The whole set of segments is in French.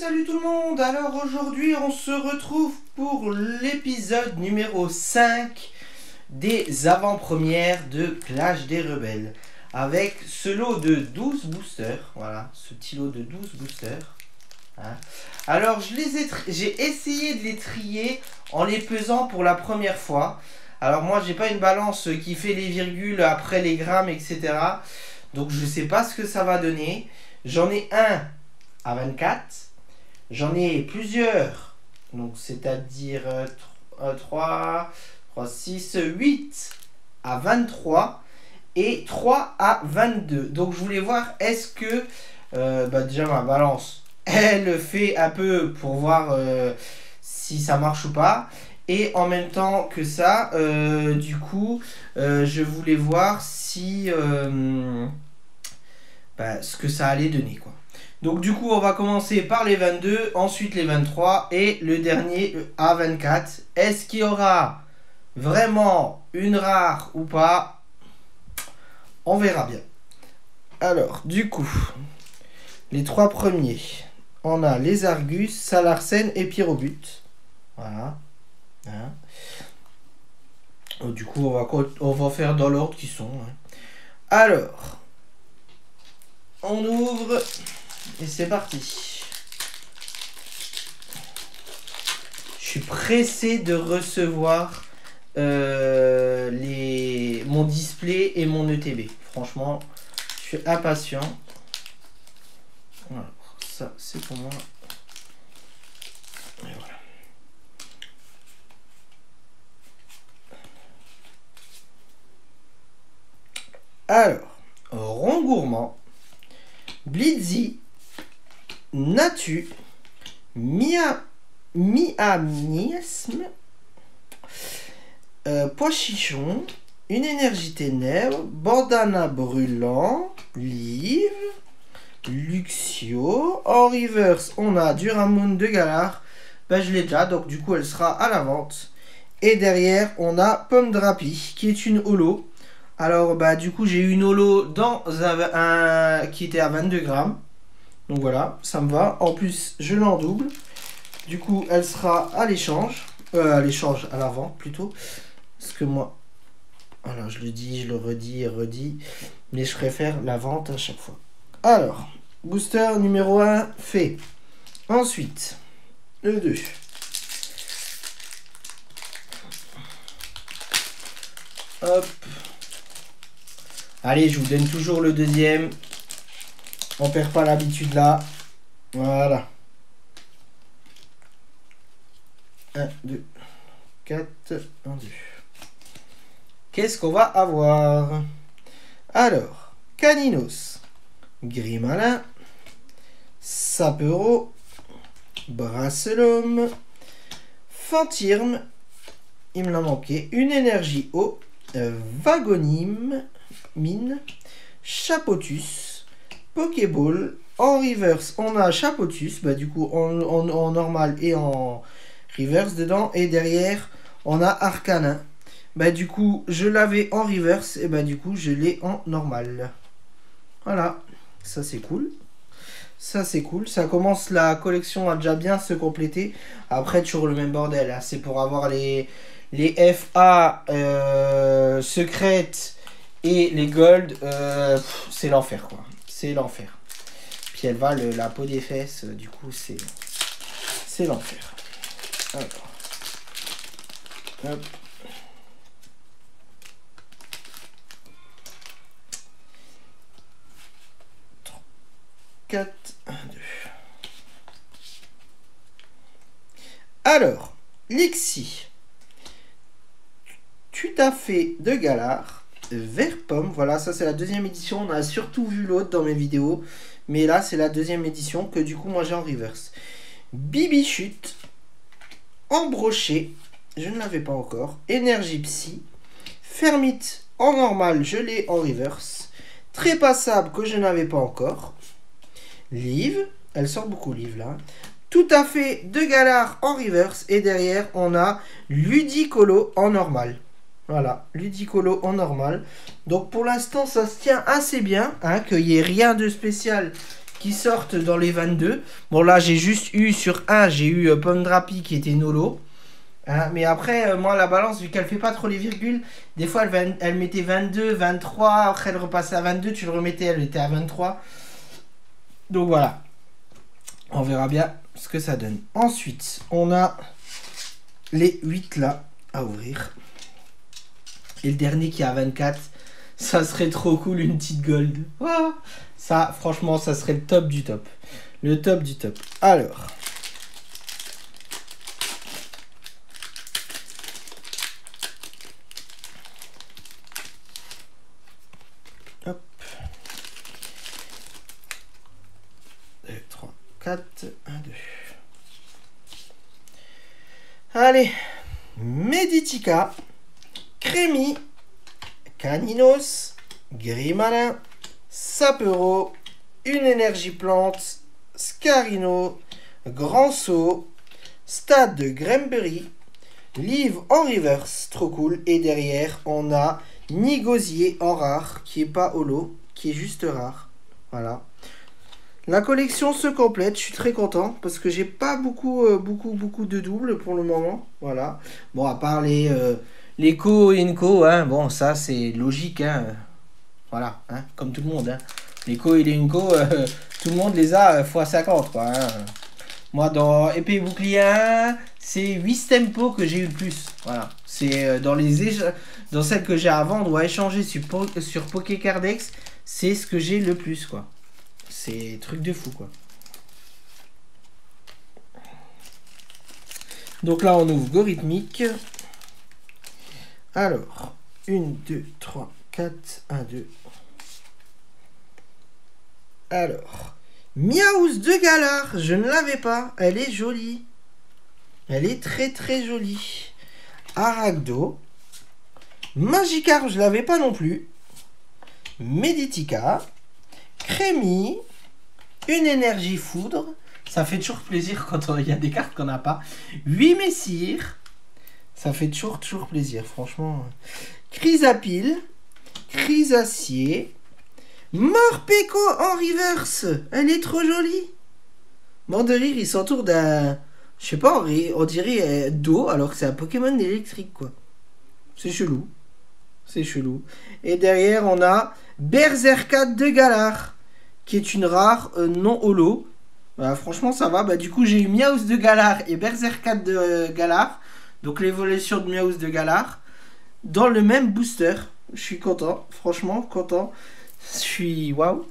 Salut tout le monde. Alors aujourd'hui on se retrouve pour l'épisode numéro 5 des avant-premières de Clash des Rebelles. Avec ce lot de 12 boosters. Voilà, ce petit lot de 12 boosters. Hein. Alors j'ai essayé de les trier en les pesant pour la première fois. Alors moi j'ai pas une balance qui fait les virgules après les grammes, etc. Donc je sais pas ce que ça va donner. J'en ai un à 24. J'en ai plusieurs. Donc c'est-à-dire 3, 6, 8 à 23 et 3 à 22. Donc je voulais voir est-ce que déjà ma balance elle fait un peu pour voir si ça marche ou pas. Et en même temps que ça, du coup, je voulais voir si ce que ça allait donner, quoi. Donc du coup, on va commencer par les 22, ensuite les 23 et le dernier à 24. Est-ce qu'il y aura vraiment une rare ou pas? On verra bien. Alors, du coup, les trois premiers, on a les Argus, Salarsen et Pyrobut. Voilà. Hein. Du coup, on va faire dans l'ordre qui sont. Hein. Alors, on ouvre et c'est parti. Je suis pressé de recevoir mon display et mon ETB. Franchement, je suis impatient. Voilà, ça c'est pour moi. Et voilà. Alors, Rond Gourmand, Blitzy, Natu, Miamisme, Pois Chichon, Une Énergie Ténèbres, Bandana Brûlant, Live, Luxio. En reverse, on a Duramoon de Galar. Je l'ai déjà, donc du coup elle sera à la vente. Et derrière, on a Pomme Drapi, qui est une holo. Alors, du coup, j'ai eu une holo dans un qui était à 22 grammes. Donc voilà, ça me va. En plus, je l'en double. Du coup, elle sera à l'échange. À la vente plutôt. Parce que moi, voilà, je le dis, je le redis. Mais je préfère la vente à chaque fois. Alors, booster numéro 1 fait. Ensuite, le 2. Hop. Allez, je vous donne toujours le deuxième. On perd pas l'habitude là. Voilà. 1, 2, 4, 1, 2. Qu'est-ce qu'on va avoir? Alors, Caninos, Grimalin, Sapero, Bracelome, Fantirme, il me l'a manqué, Une Énergie Eau, Vagonime, Mine, Chapotus, Pokéball. En reverse, on a Chapotus, du coup en normal et en reverse dedans. Et derrière, on a Arcanin. Du coup, je l'avais en reverse et du coup, je l'ai en normal. Voilà, ça c'est cool. Ça c'est cool. Ça commence, la collection a déjà bien se compléter. Après, toujours le même bordel. Hein. C'est pour avoir les FA secrètes. Et les gold, c'est l'enfer, quoi. C'est l'enfer. Puis elle va, la peau des fesses, du coup, c'est l'enfer. Alors. Hop. Quatre, 1, 2. Alors, Lexi. Tout à fait de Galar. Vert pomme, voilà, ça c'est la deuxième édition. On a surtout vu l'autre dans mes vidéos, mais là c'est la deuxième édition que du coup moi j'ai en reverse. Bibichute, Embroché, je ne l'avais pas encore. Énergie Psy, Fermite en normal, je l'ai en reverse. Trépassable que je n'avais pas encore. Live, elle sort beaucoup Live là. Tout à fait de Galar en reverse. Et derrière on a Ludicolo en normal. Voilà, Ludicolo en normal. Donc pour l'instant, ça se tient assez bien, hein, qu'il n'y ait rien de spécial qui sortent dans les 22. Bon, là, j'ai juste eu sur un, j'ai eu Pondrapi qui était Nolo. Hein, mais après, moi, la balance, vu qu'elle fait pas trop les virgules, des fois, elle mettait 22, 23, après, elle repassait à 22, tu le remettais, elle était à 23. Donc, voilà. On verra bien ce que ça donne. Ensuite, on a les 8 là à ouvrir. Et le dernier qui est à 24, ça serait trop cool, une petite gold. Oh, ça, franchement, ça serait le top du top. Le top du top. Alors. Hop. 2, 3, 4, 1, 2. Allez. Meditica. Crémi. Caninos. Grimalin. Sapero. Une énergie plante. Scarino. Grand saut. Stade de Grimberry. Live en reverse. Trop cool. Et derrière, on a Nigosier en rare. Qui est pas holo. Qui est juste rare. Voilà. La collection se complète, je suis très content parce que j'ai pas beaucoup de doubles pour le moment. Voilà. Bon, à part les co et Inco, hein, bon, ça c'est logique, hein. Voilà, hein, comme tout le monde. Hein. Les co et les Inco, tout le monde les a x50, quoi. Hein. Moi, dans épée et bouclier 1, c'est 8 tempo que j'ai eu le plus. Voilà. C'est dans celles que j'ai à vendre ou à échanger sur Pokécardex, c'est ce que j'ai le plus, quoi. C'est truc de fou, quoi. Donc là, on ouvre Gorithmique. Alors, 1, 2, 3, 4, 1, 2. Alors, Miaouss de Galar, je ne l'avais pas. Elle est jolie. Elle est très très jolie. Aragdo. Magikarp, je ne l'avais pas non plus. Meditica. Crémi. Une énergie foudre. Ça fait toujours plaisir quand il y a des cartes qu'on n'a pas. 8 messires. Ça fait toujours plaisir, franchement. Chrysapile. Chrysacier. Morpeko en reverse. Elle est trop jolie. Mort de rire, il s'entoure d'un... Je sais pas, on dirait d'eau, alors que c'est un Pokémon électrique, quoi. C'est chelou. C'est chelou. Et derrière, on a Berserkat de Galar, qui est une rare non holo. Bah, franchement, ça va. Bah, du coup, j'ai eu Miaouss de Galar et Berserkat de Galar. Donc, l'évolution de Miaouss de Galar. Dans le même booster. Je suis content. Franchement, content. Je suis... Waouh.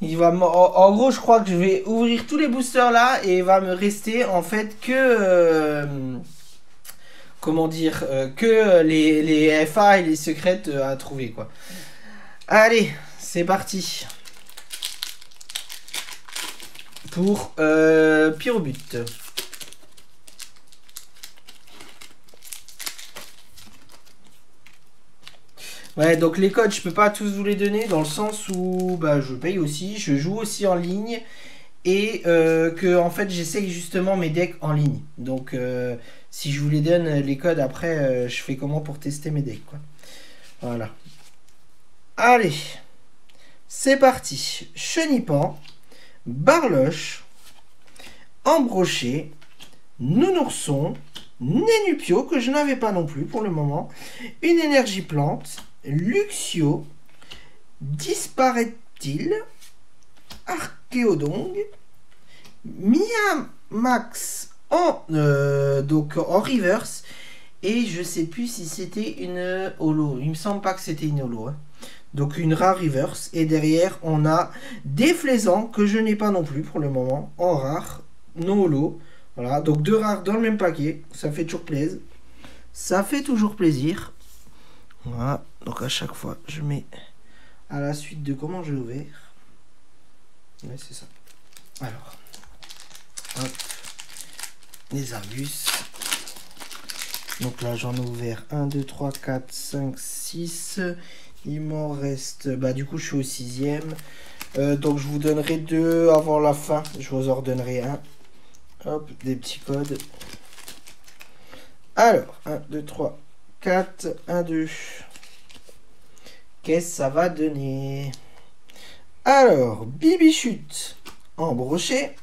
En gros, je crois que je vais ouvrir tous les boosters là. Et il va me rester, en fait, que... comment dire que les FA et les secrètes à trouver, quoi. Allez, c'est parti. Pour Pyrobut. Ouais, donc les codes, je peux pas tous vous les donner dans le sens où bah, je paye aussi, je joue aussi en ligne et que en fait j'essaye justement mes decks en ligne. Donc si je vous les donne les codes après, je fais comment pour tester mes decks, quoi. Voilà. Allez, c'est parti. Chenipan, Barloche, Embroché, Nounourson, Nénupio, que je n'avais pas non plus pour le moment, une énergie plante, Luxio, Disparaît-il, Archéodong, Miamax donc en reverse, et je sais plus si c'était une holo, il me semble pas que c'était une holo, hein. Donc une rare reverse, et derrière on a des Flaisans que je n'ai pas non plus pour le moment, en rare, non holo. Voilà, donc deux rares dans le même paquet, ça fait toujours plaisir. Ça fait toujours plaisir. Voilà, donc à chaque fois je mets à la suite de comment j'ai ouvert. Ouais, c'est ça. Alors, hop, les Argus. Donc là j'en ai ouvert 1, 2, 3, 4, 5, 6. Il m'en reste, bah du coup je suis au 6e. Donc je vous donnerai 2 avant la fin. Je vous en redonnerai un. Hop, des petits codes. Alors, 1, 2, 3, 4, 1, 2. Qu'est-ce que ça va donner? Alors, Bibichute en brochet.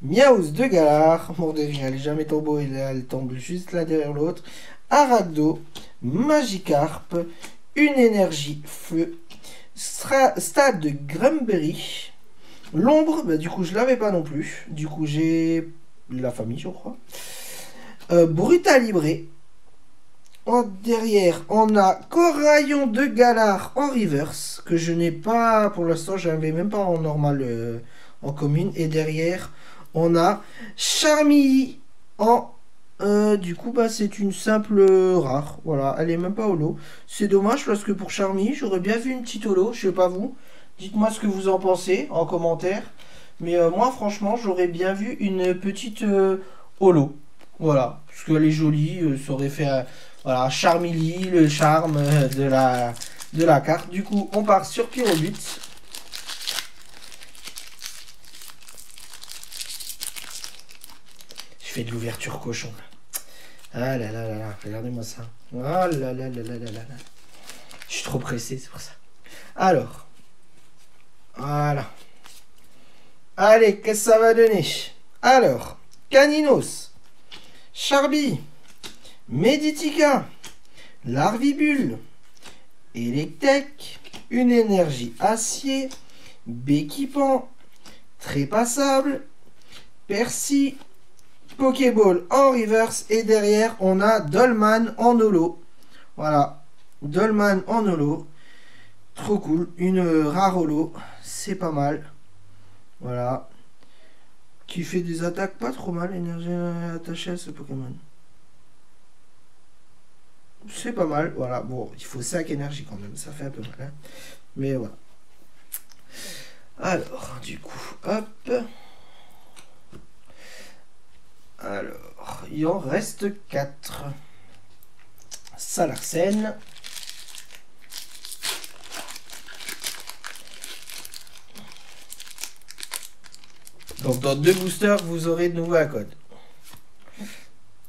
Miaus de Galar. Bon, elle est jamais tombée, elle tombe juste là derrière l'autre. Aragdo. Magikarp. Une énergie feu. Stade de Grumberry. L'ombre, bah, du coup, je l'avais pas non plus. Du coup, j'ai la famille, je crois. Brutalibré. Derrière, on a Coraillon de Galar en reverse, que je n'ai pas, pour l'instant, je n'avais même pas en normal en commune. Et derrière, on a Charmilly en... du coup, bah, c'est une simple rare. Voilà, elle est même pas holo. C'est dommage parce que pour Charmilly, j'aurais bien vu une petite holo, je sais pas vous. Dites-moi ce que vous en pensez en commentaire. Mais moi, franchement, j'aurais bien vu une petite holo. Voilà, parce qu'elle est jolie, ça aurait fait... voilà, Charmilly, le charme de la carte. Du coup, on part sur Pyrobut. Je fais de l'ouverture cochon. Ah là là là là, regardez-moi ça. Ah là là là là là là. Je suis trop pressé, c'est pour ça. Alors, voilà. Allez, qu'est-ce que ça va donner? Alors, Caninos, Charby, Meditica, Larvibule, Electek, une énergie acier, Béquipan, Trépassable, Percy, Pokéball en reverse et derrière on a Dolman en holo. Voilà, Dolman en holo. Trop cool, une rare holo, c'est pas mal. Voilà. Qui fait des attaques pas trop mal, énergie attachée à ce Pokémon. C'est pas mal, voilà. Bon, il faut 5 énergies quand même, ça fait un peu mal. Hein. Mais voilà. Alors, du coup, hop. Alors, il en reste 4. Salarsen. Donc, dans 2 boosters, vous aurez de nouveau un code.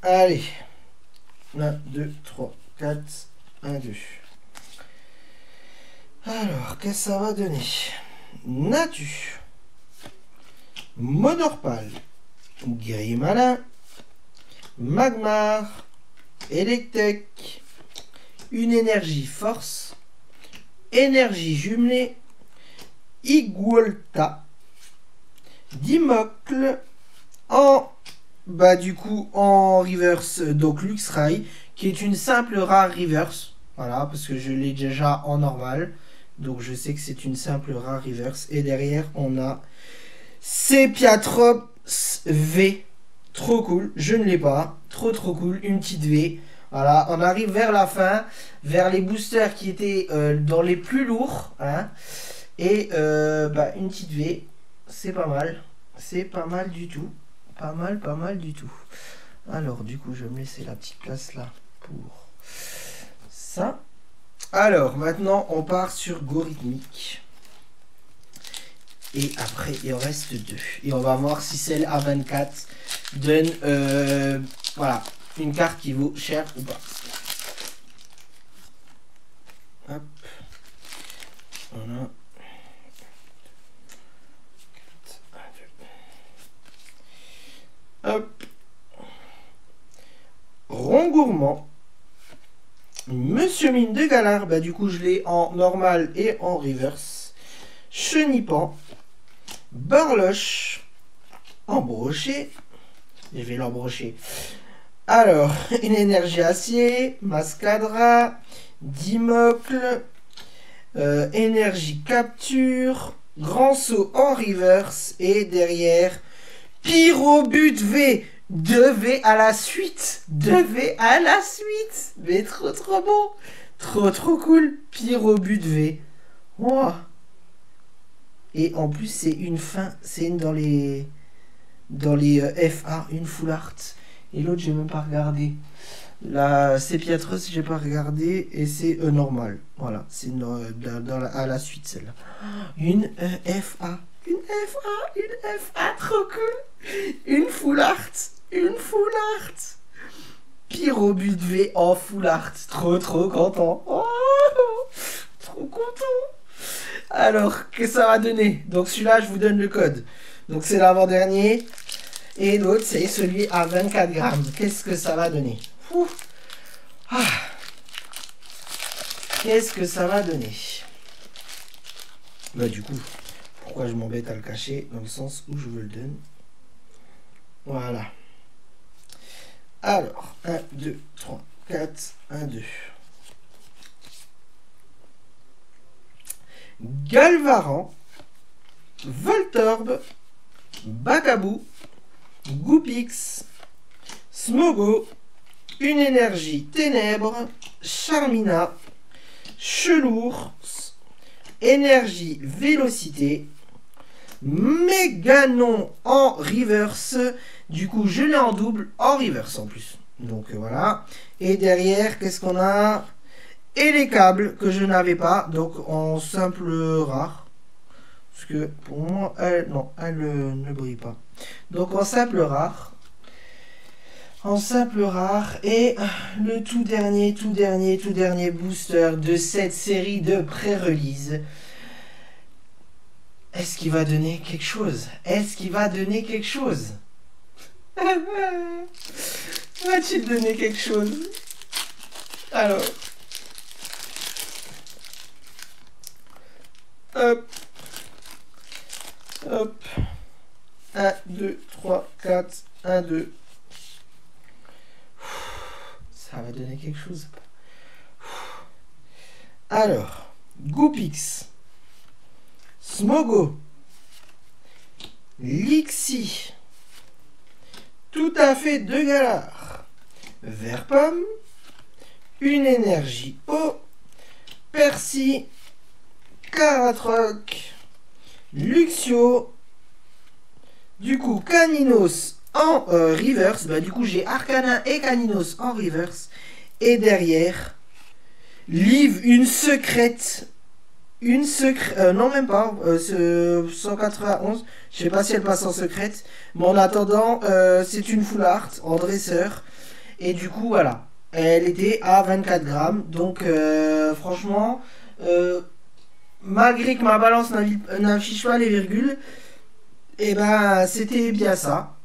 Allez. 1, 2, 3, 4, 1, 2. Alors, qu'est-ce que ça va donner? Natu. Monorpal. Grimalin. Magmar. Electek. Une énergie force. Énergie jumelée. Igualta. Dimocle. En... bah du coup en reverse, donc Luxray, qui est une simple rare reverse. Voilà, parce que je l'ai déjà en normal. Donc je sais que c'est une simple rare reverse. Et derrière on a Sepiatrops V. Trop cool, je ne l'ai pas. Trop cool, une petite V. Voilà, on arrive vers la fin, vers les boosters qui étaient dans les plus lourds. Hein, et bah, une petite V, c'est pas mal. C'est pas mal du tout. Pas mal du tout. Alors, du coup, je vais me laisser la petite place là pour ça. Alors, maintenant, on part sur Gorithmique. Et après, il en reste 2. Et on va voir si celle A24 donne voilà, une carte qui vaut cher ou pas. Hop. Voilà. Hop. Rongourmand. Monsieur Mine de Galar, bah du coup je l'ai en normal et en reverse. Chenipan. Barloche. Embroché. Je vais l'embrocher. Alors, une énergie acier. Mascadra. Dimocle. Énergie capture. Grand saut en reverse. Et derrière... Pyrobut V, 2 V à la suite, 2 V à la suite, mais trop bon, trop cool, Pyrobut V, wow. Et en plus c'est une fin, c'est une dans les FA, une full art, et l'autre j'ai même pas regardé, la Sepiatros j'ai pas regardé, et c'est normal, voilà, c'est à la suite celle-là, une FA. Une FA, trop cool. Une full art. Pyrobut V en full art. Trop content. Oh, trop content. Alors, qu'est-ce que ça va donner? Donc celui-là, je vous donne le code. Donc c'est l'avant-dernier. Et l'autre, c'est celui à 24 grammes. Qu'est-ce que ça va donner? Ah. Qu'est-ce que ça va donner? Bah du coup, pourquoi je m'embête à le cacher? Dans le sens où je veux le donner. Voilà. Alors, 1, 2, 3, 4, 1, 2. Galvaran, Voltorb, Bacabou, Goupix, Smogo, Une Énergie Ténèbres, Charmina, Chelours, Énergie Vélocité, Méganon en reverse. Du coup, je l'ai en double, en reverse en plus. Donc voilà. Et derrière, qu'est-ce qu'on a? Et les câbles que je n'avais pas, donc en simple rare. Parce que pour moi, elle ne brille pas. Donc en simple rare. En simple rare. Et le tout dernier booster de cette série de pré-release. Est-ce qu'il va donner quelque chose? Est-ce qu'il va donner quelque chose? Va-t-il donner quelque chose? Alors. Hop. Hop. 1, 2, 3, 4. 1, 2. Ça va donner quelque chose. Alors. Goupix. Smogo. Lixi. Tout à fait de galard. Vert pomme. Une énergie eau. Persil. Caratroc. Luxio. Du coup, Caninos en reverse. Bah, du coup, j'ai Arcanin et Caninos en reverse. Et derrière, Live une secrète. Une secrète. Non, même pas. 191. Je sais pas si elle passe en secrète. Mais en attendant, c'est une full art en dresseur. Et du coup, voilà. Elle était à 24 grammes. Donc, franchement, malgré que ma balance n'affiche pas les virgules, et ben c'était bien ça.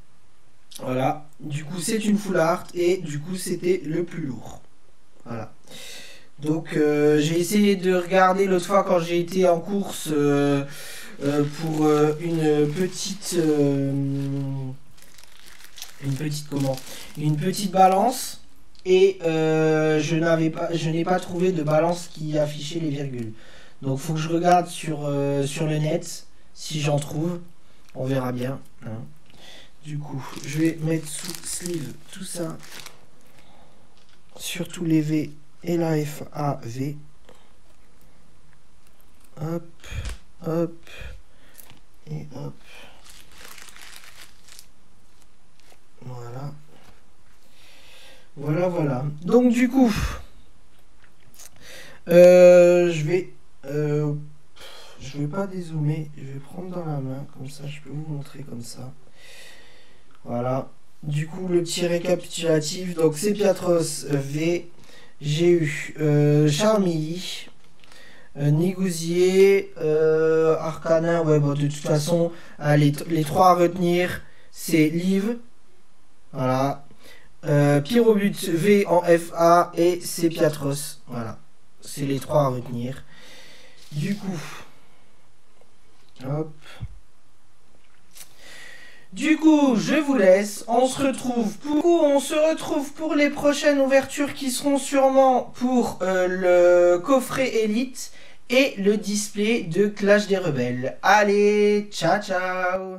Voilà. Du coup, c'est une full art. Et du coup, c'était le plus lourd. Voilà. Donc, j'ai essayé de regarder l'autre fois quand j'ai été en course pour une petite balance. Et je n'ai pas trouvé de balance qui affichait les virgules. Donc faut que je regarde sur le net si j'en trouve. On verra bien. Hein. Du coup, je vais mettre sous sleeve tout ça. Surtout les V et la FAV. Hop, hop et hop. Voilà. Voilà. Donc du coup, je vais pas dézoomer, je vais prendre dans la main, comme ça je peux vous montrer comme ça. Voilà. Du coup, le petit récapitulatif, donc c'est Piatros V, j'ai eu Charmilly, Négousier, Arcanin, ouais, bon, de toute façon, les trois à retenir, c'est Live, voilà. Pyrobut V en FA et c'est Piatros, voilà. C'est les trois à retenir. Du coup, hop. Du coup, je vous laisse. On se retrouve pour les prochaines ouvertures qui seront sûrement pour le coffret Elite et le display de Clash des Rebelles. Allez, ciao ciao.